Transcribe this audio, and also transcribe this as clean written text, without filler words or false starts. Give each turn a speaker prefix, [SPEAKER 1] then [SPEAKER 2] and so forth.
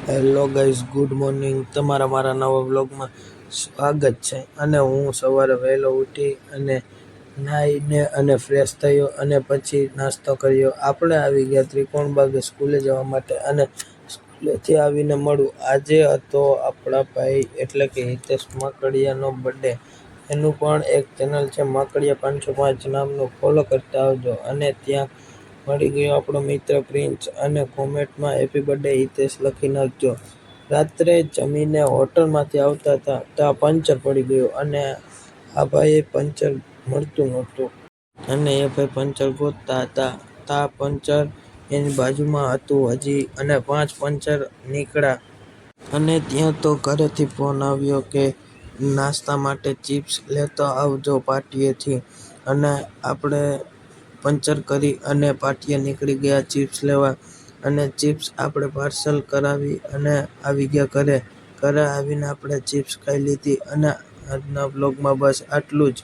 [SPEAKER 1] Hello guys, good morning. તમારા મારા નવા વ્લોગમાં સ્વાગત છે. અને હું સવારે વહેલો ઉઠી અને નાહીને અને ફ્રેશ થયો અને પછી નાસ્તો કર્યો. આપણે આવી ગયા ત્રિકોણબાગે સ્કૂલે જવા માટે અને સ્કૂલેથી આવીને મળું. આજે હતો આપણા ભાઈ એટલે કે હિતેશ માકડિયાનો બર્થડે. એનું પણ એક ચેનલ છે માકડિયા 505 નામનું, ફોલો કરતા આવજો. અને ત્યાં મળી ગયો આપણો મિત્ર પ્રિન્સ અને કોમેન્ટમાં હેપી બર્થડે હિતેશ લખી નાખજો. રાત્રે જમીને હોટલમાંથી આવતા હતા ત્યાં પંચર પડી ગયું અને આ ભાઈએ પંચર મળતું નહોતું અને એ ભાઈ પંચર ગોતતા હતા. ત્યાં પંચર એની બાજુમાં હતું હજી અને 5 પંચર નીકળ્યા. અને ત્યાં તો ઘરેથી ફોન આવ્યો કે નાસ્તા માટે ચિપ્સ લેતા આવજો પાટીએથી. અને આપણે પંચર કરી અને પાટીએ નીકળી ગયા ચિપ્સ લેવા. અને ચિપ્સ આપણે પાર્સલ કરાવી અને આવી ગયા ઘરે. ઘરે આવીને આપણે ચિપ્સ ખાઈ લીધી. અને આજના બ્લોગમાં બસ આટલું જ.